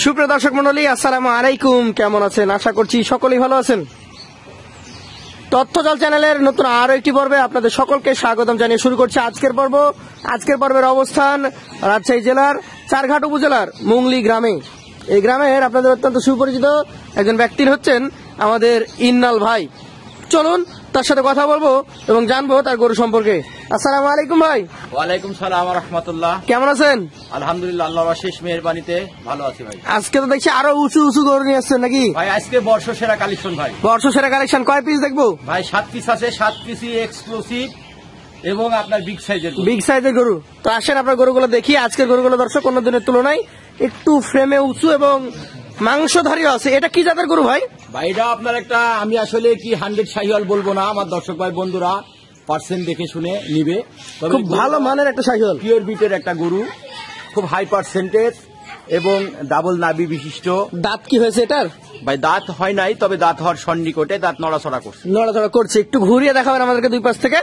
সুপ্রিয় দর্শক মন্ডলী, আসসালামু আলাইকুম। কেমন আছেন? আশা করছি সকলেই ভালো আছেন। তথ্যজাল চ্যানেলের নতুন আরো একটি পর্বে আপনাদের সকলকে স্বাগতম জানিয়ে শুরু করছে আজকের পর্ব। আজকের পর্বের অবস্থান রাজশাহী জেলার চারঘাট উপজেলার মুংলি গ্রামে। এই গ্রামের আপনাদের অত্যন্ত সুপরিচিত একজন ব্যক্তির হচ্ছেন আমাদের ইন্নাল ভাই। চলুন তার সাথে কথা বলবো এবং জানবো তার গরু সম্পর্কে। আসসালামু আলাইকুম ভাই। ওয়ালাইকুম সালাম রাহমাতুল্লাহ। কেমন আছেন? আলহামদুলিল্লাহ, আল্লাহর অশেষ মেহেরবানিতে ভালো আছি ভাই। আজকে তো দেখছি আরো উঁচু উঁচু গরু নিয়ে আসছেন নাকি ভাই? আজকে বর্ষসেরা কালেকশন ভাই। বর্ষসেরা কালেকশন কয় পিস দেখবো ভাই? 7 পিস আছে, 7 পিসই এক্সক্লুসিভ এবং আপনার বিগ সাইজের। বিগ সাইজের গরু। তো আসেন আপনার গরুগুলো দেখি। আজকের গরুগুলো দর্শক অন্য দিনের তুলনায় একটু ফ্রেমে উঁচু এবং মাংসধারীও আছে। এটা কি জাতের গরু ভাই? ভাই এটা আপনার একটা, আমি আসলে কি 100 শাহিওয়াল বলবো না, আমার দর্শক ভাই বন্ধুরা পার্সেন্ট দেখে শুনে নিবে। খুব ভালো মানের একটা শাহিওয়াল, পিওর বিটের একটা গরু, খুব হাই পার্সেন্টেজ এবং ডাবল নাভি বিশিষ্ট। দাঁত কি হয়েছে এটার? ভাই দাঁত হয় নাই, তবে দাঁত হওয়ার সন্নিকটে, দাঁত নড়াচড়া করছে। নড়াচড়া করছে। একটু ঘুরিয়ে দেখাবেন আমাদেরকে দুই পাশ থেকে।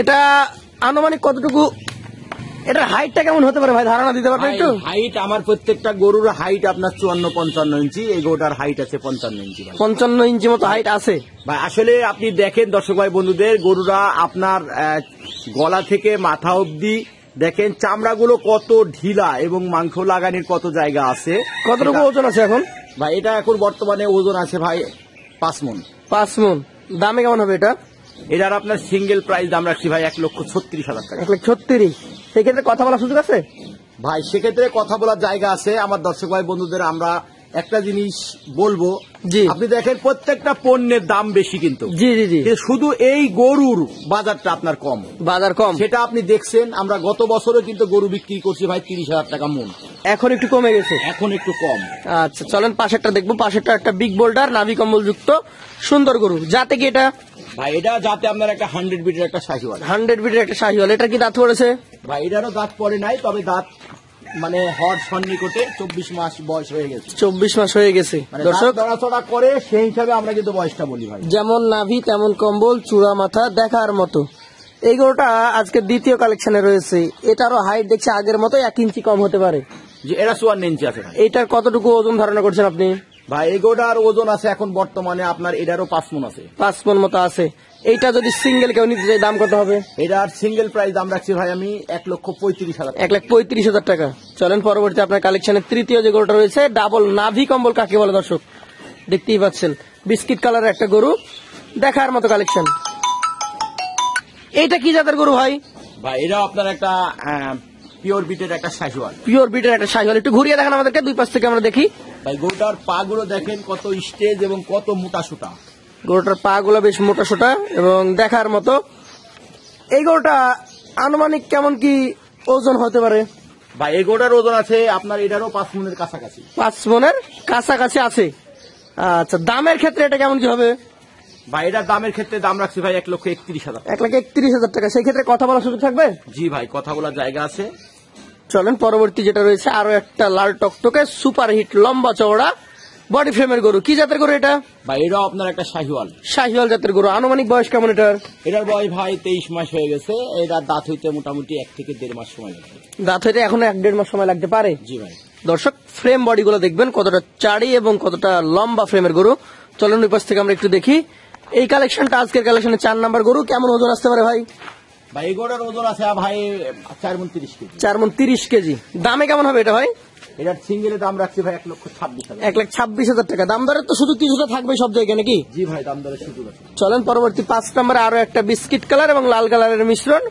এটা আনুমানিক কতটুকু, এটার হাইটটা কেমন হতে পারে ভাই, ধারণা দিতে পারবেন একটু? হাইট আমার প্রত্যেকটা গরুর হাইট আপনার 54-55 ইঞ্চি। এই গরুটার হাইট আছে 55 ইঞ্চি ভাই। 55 ইঞ্চি মতো হাইট আছে ভাই। আসলে আপনি দেখেন দর্শক ভাই বন্ধুদের, গরুরা আপনার গলা থেকে মাথা অবধি দেখেন চামড়াগুলো কত ঢিলা এবং মাংস লাগানোর কত জায়গা আছে। কতটুকু ওজন আছে এখন ভাই? এটা এখন বর্তমানে ওজন আছে ভাই 5 মণ। 5 মণ। দামে কেমন হবে এটা? এটার আপনার সিঙ্গেল প্রাইস দাম রাখছি ভাই 1,36,000 টাকা। 1,36,000। সেক্ষেত্রে কথা বলার সুযোগ আছে ভাই? সেক্ষেত্রে কথা বলার জায়গা আছে। আমার দর্শক ভাই বন্ধুদের আমরা একটা জিনিস বলবো, জি। আপনি দেখেন প্রত্যেকটা পণ্যের দাম বেশি, কিন্তু জি জি জি, কিন্তু শুধু এই গরুর বাজারটা আপনার কম, বাজার কম। সেটা আপনি দেখছেন। আমরা গত বছরও কিন্তু গরু বিক্রি করছি ভাই 30,000 টাকা মন। এখন একটু কমে গেছে, এখন একটু কম। আচ্ছা চলেন পাশেরটা দেখবো। পাশেরটা একটা বিগ বোল্ডার নাভি কম্বল যুক্ত সুন্দর গরু। যাতে কি এটা? ভাই এটা যাতে আপনার একটা 100 বিটের একটা শাহিওয়াল। 100 বিটের একটা শাহিওয়াল। এটা কি দাঁত পড়েছে? ভাই এটারও দাঁত পড়ে নাই, তবে দাঁত মানে হওয়ার সন্নিকটে 24 মাস বয়স হয়ে গেছে। 24 মাস হয়ে গেছে মানে দর্শক। নড়াচড়া করে, সেই হিসাবে আমরা কিন্তু বয়সটা বলি ভাই। যেমন নাভি তেমন কম্বল, চূড়া মাথা দেখার মতো। এই গরুটা আজকে দ্বিতীয় কালেকশনে রয়েছে। এটারও হাইট দেখছি আগের মতো 1 ইঞ্চি কম হতে পারে। যে এরা 54 ইঞ্চি আছে ভাই। এটার কতটুকু ওজন ধারণা করছেন আপনি? ভাই এগোটার ওজন আছে এখন বর্তমানে আপনার এটারও 5 মণ আছে। 5 মণ মতো আছে। এইটা যদি সিঙ্গেল কেউ নিতে চাই দাম কত হবে? এটার সিঙ্গেল প্রাইস দাম রাখছি ভাই আমি 1,35,000 টাকা। 1,35,000 টাকা। চলেন পরবর্তী আপনার কালেকশনের তৃতীয় যে গরুটা রয়েছে, ডাবল নাভি কম্বল কাকে বলে দর্শক দেখতেই পাচ্ছেন। বিস্কিট কালারের একটা গরু, দেখার মতো কালেকশন। এইটা কি জাতের গরু ভাই? ভাই এটা আপনার একটা পিওর বিটের একটা শাহিওয়াল। পিওর বিটের একটা শাহিওয়াল। একটু ঘুরিয়ে দেখান আমাদেরকে, দুই পাশ থেকে আমরা দেখি। ভাই গরুটার পা গুলো দেখেন কত স্টেজ এবং কত মোটা সোটা। গরুটার পা গুলো বেশ মোটা সোটা এবং দেখার মতো। এই গরুটা আনুমানিক কেমন কি ওজন হতে পারে? ভাই এই গরুটার ওজন আছে আপনার এটারও 5 মণের কাছাকাছি। 5 মণের কাছাকাছি আছে। আচ্ছা দামের ক্ষেত্রে এটা কেমন কি হবে? ভাই এটার দামের ক্ষেত্রে দাম রাখছি ভাই 1,31,000। 1,31,000 টাকা। সেই ক্ষেত্রে কথা বলার সুযোগ থাকবে? জি ভাই, কথা বলার জায়গা আছে। চলেন পরবর্তী যেটা রয়েছে, আরো একটা লাল টকটকে সুপার হিট লম্বা চওড়া বডি ফ্রেমের গরু। কি জাতের গরু এটা? ভাই এটাও আপনার একটা শাহিওয়াল। শাহিওয়াল জাতের গরু। আনুমানিক বয়স কেমন এটার? এটার বয়স ভাই 23 মাস হয়ে গেছে। এটার দাঁত হইতে মোটামুটি 1 থেকে 1.5 মাস সময় লাগবে। দাঁত হইতে এখনো 1-1.5 মাস সময় লাগতে পারে। জি ভাই। দর্শক ফ্রেম বডি গুলো দেখবেন কতটা চাড়ি এবং কতটা লম্বা ফ্রেমের গরু। চলেন ওই পাশ থেকে আমরা একটু দেখি। এই কালেকশনটা আজকের কালেকশনে 4 নাম্বার গরু। কেমন ওজন আসতে পারে ভাই? ভাই এই গরুটার ওজন আছে ভাই 4 মণ 30 কেজি। 4 মণ 30 কেজি। দামে কেমন হবে এটা ভাই? এটার সিঙ্গেলের দাম রাখছি ভাই 1,26,000। 1,26,000 টাকা। দাম দরের তো শুধু কিছুটা থাকবে সব জায়গায় নাকি? জি ভাই, দাম দরের সুযোগ আছে। চলেন পরবর্তী 5 নম্বরে আরো একটা বিস্কিট কালার এবং লাল কালারের মিশ্রণ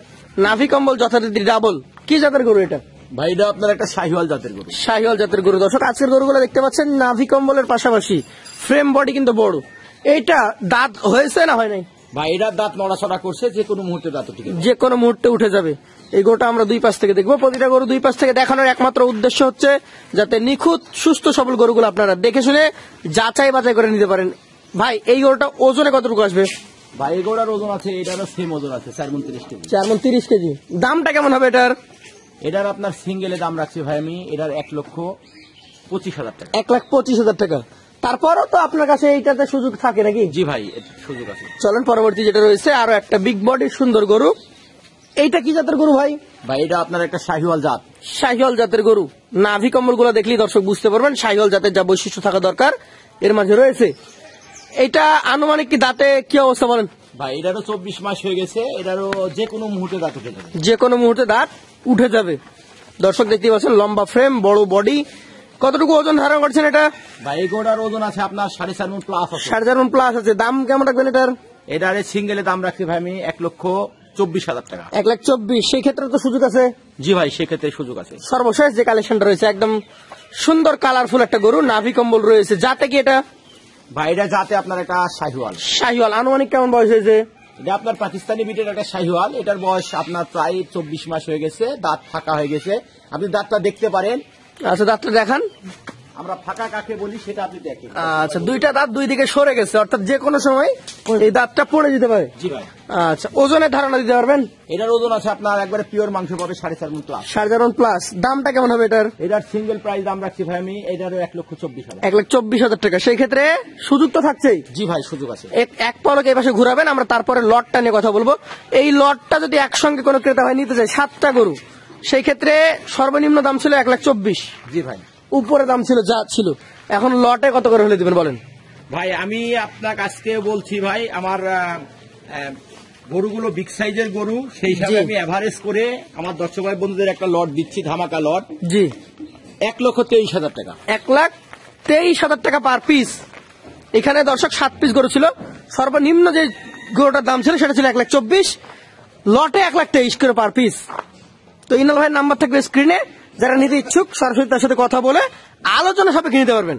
নাভি কম্বল যথারীতি ডাবল। কি জাতের গরু এটা? ভাই এটা আপনার একটা শাহিওয়াল জাতের গরু। শাহিওয়াল জাতের গরু। দর্শক আজকের গরুগুলো দেখতে পাচ্ছেন নাভি কম্বলের পাশাপাশি ফ্রেম বডি কিন্তু বড়। এইটা দাঁত হয়েছে না হয় নাই? ভাই এটার দাঁত নড়াচড়া করছে, যে কোনো মুহূর্তে দাঁত উঠে যাবে। যে কোনো মুহূর্তে উঠে যাবে। এই গরুটা আমরা দুই পাশ থেকে দেখবো। প্রতিটা গরু দুই পাশ থেকে দেখানোর একমাত্র উদ্দেশ্য হচ্ছে যাতে নিখুঁত সুস্থ সবল গরুগুলো আপনারা দেখে শুনে যাচাই বাছাই করে নিতে পারেন। ভাই এই গরুটা ওজনে কতটুকু আসবে? ভাই এই গরুটার ওজন আছে, এটারও সেম ওজন আছে 4 মণ 30 কেজি। 4 মণ 30 কেজি। দামটা কেমন হবে এটার? এটার আপনার সিঙ্গেলে দাম রাখছি ভাই আমি এটার 1,25,000 টাকা। 1,25,000 টাকা। তারপরও তো আপনার কাছে এইটাতে সুযোগ থাকে নাকি? জি ভাই, সুযোগ আছে। চলেন পরবর্তী যেটা রয়েছে, আরো একটা বিগ বডির সুন্দর গরু। এইটা কি জাতের গরু ভাই? ভাই এটা আপনার একটা শাহিওয়াল জাত। শাহিওয়াল জাতের গরু। নাভি কম্বল গুলো দেখলেই দর্শক বুঝতে পারবেন শাহিওয়াল জাতের যা বৈশিষ্ট্য থাকা দরকার এর মাঝে রয়েছে। এটা আনুমানিক কি দাঁতে কি অবস্থা বলেন? ভাই এটারও 24 মাস হয়ে গেছে, এটারও যে কোনো মুহূর্তে দাঁত উঠে যাবে। যে কোনো মুহূর্তে দাঁত উঠে যাবে। দর্শক দেখতে পাচ্ছেন লম্বা ফ্রেম, বড় বডি। কতটুকু ওজন ধারণ করছেন এটা? ভাই এই গরুটার ওজন আছে আপনার 4.5 মণ প্লাস আছে। 4.5 মণ প্লাস আছে। দাম কেমন রাখবেন এটার? এটারে সিঙ্গেলে দাম রাখছি ভাই আমি 1,24,000 টাকা। 1,24,000। সেই ক্ষেত্রে তো সুযোগ আছে? জি ভাই, সেক্ষেত্রে সুযোগ আছে। সর্বশেষ যে কালেকশনটা রয়েছে একদম সুন্দর কালারফুল একটা গরু, নাভি কম্বল রয়েছে। যাতে কি এটা? ভাই এটা যাতে আপনার একটা শাহিওয়াল। শাহিওয়াল। আনুমানিক কেমন বয়স হয়েছে? এটা আপনার পাকিস্তানি বিটের একটা শাহিওয়াল। এটার বয়স আপনার প্রায় 24 মাস হয়ে গেছে, দাঁত ফাঁকা হয়ে গেছে। আপনি দাঁতটা দেখতে পারেন। আচ্ছা, দাঁতটা দেখান। আমরা ফাঁকা কাকে বলি সেটা আপনি দেখেন। আচ্ছা, দুইটা দাঁত দুই দিকে সরে গেছে, অর্থাৎ যে কোনো সময় এই দাঁতটা পড়ে যেতে পারে। জি ভাই। আচ্ছা, ওজনের ধারণা দিতে পারবেন? এটার ওজন আছে আপনার একবারে পিওর মাংস পাবে 4.5 মণ প্লাস। 4.5 মণ প্লাস। দামটা কেমন হবে এটার? এটার সিঙ্গেল প্রাইস দাম রাখছি ভাই আমি এটারও 1,24,000। 1,24,000 টাকা। সেই ক্ষেত্রে সুযোগ তো থাকছেই। জি ভাই, সুযোগ আছে। এক পলকে এই পাশে ঘুরাবেন, আমরা তারপরে লটটা নিয়ে কথা বলবো। এই লটটা যদি একসঙ্গে কোনো ক্রেতা ভাই নিতে চায় 7টা গরু, সেই ক্ষেত্রে সর্বনিম্ন দাম ছিল 1,24,000। জি ভাই। উপরে দাম ছিল যা ছিল, এখন লটে কত করে হলে দিবেন বলেন? ভাই আমি আপনাকে আজকে বলছি ভাই, আমার গরুগুলো বিগ সাইজের গরু, সেই হিসাবে জি। আমি এভারেজ করে আমার দর্শক ভাই বন্ধুদের একটা লট দিচ্ছি, ধামাকা লট। জি। 1,23,000 টাকা। 1,23,000 টাকা পার পিস। এখানে দর্শক 7 পিস গরু ছিল। সর্বনিম্ন যে গরুটার দাম ছিল সেটা ছিল 1,24,000, লটে 1,23,000 করে পার পিস। তো ইনাল ভাইয়ের নাম্বার থাকবে স্ক্রিনে, যারা নিতে ইচ্ছুক সরাসরি তার সাথে কথা বলে আলোচনা সাপেক্ষে নিতে পারবেন।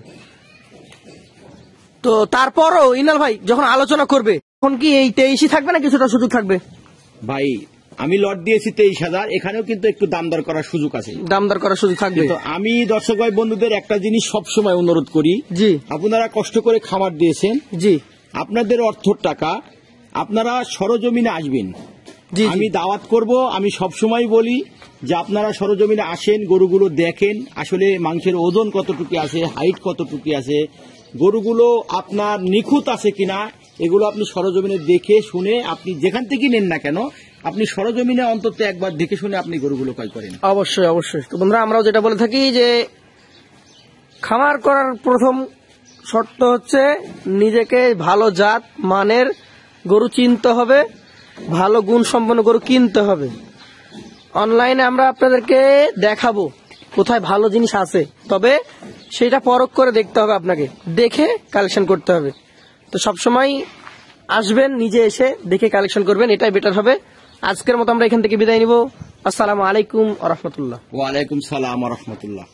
তো তারপরও ইনাল ভাই যখন আলোচনা করবে তখন কি এই 23 থাকবে না কিছুটা সুযোগ থাকবে? ভাই আমি লট দিয়েছি 23,000, এখানেও কিন্তু একটু দাম দর করার সুযোগ আছে। দাম দর করার সুযোগ থাকবে। তো আমি দর্শক ভাই বন্ধুদের একটা জিনিস সবসময় অনুরোধ করি। জি। আপনারা কষ্ট করে খামার দিয়েছেন, জি। আপনাদের অর্থর টাকা, আপনারা সরজমিনে আসবেন। জি। আমি দাওয়াত করব, আমি সবসময় বলি যে আপনারা সরজমিনে আসেন, গরুগুলো দেখেন আসলে মাংসের ওজন কতটুকু আছে, হাইট কতটুকু আছে, গরুগুলো আপনার নিখুঁত আছে কিনা, এগুলো আপনি সরজমিনে দেখে শুনে আপনি যেখান থেকে নেন না কেন, আপনি সরজমিনে অন্তত একবার দেখে শুনে আপনি গরুগুলো ক্রয় করেন। অবশ্যই অবশ্যই। তো বন্ধুরা, আমরাও যেটা বলে থাকি যে খামার করার প্রথম শর্ত হচ্ছে নিজেকে ভালো জাত মানের গরু চিনতে হবে, ভালো গুণ সম্পন্ন গরু কিনতে হবে। অনলাইনে আমরা আপনাদেরকে দেখাবো কোথায় ভালো জিনিস আছে, তবে সেটা পরখ করে দেখতে হবে, আপনাকে দেখে কালেকশন করতে হবে। তো সবসময় আসবেন, নিজে এসে দেখে কালেকশন করবেন, এটাই বেটার হবে। আজকের মতো আমরা এখান থেকে বিদায় নিব। আসসালামু আলাইকুম ওয়া রাহমাতুল্লাহ। ওয়ালাইকুম সালাম ওয়া রাহমাতুল্লাহ।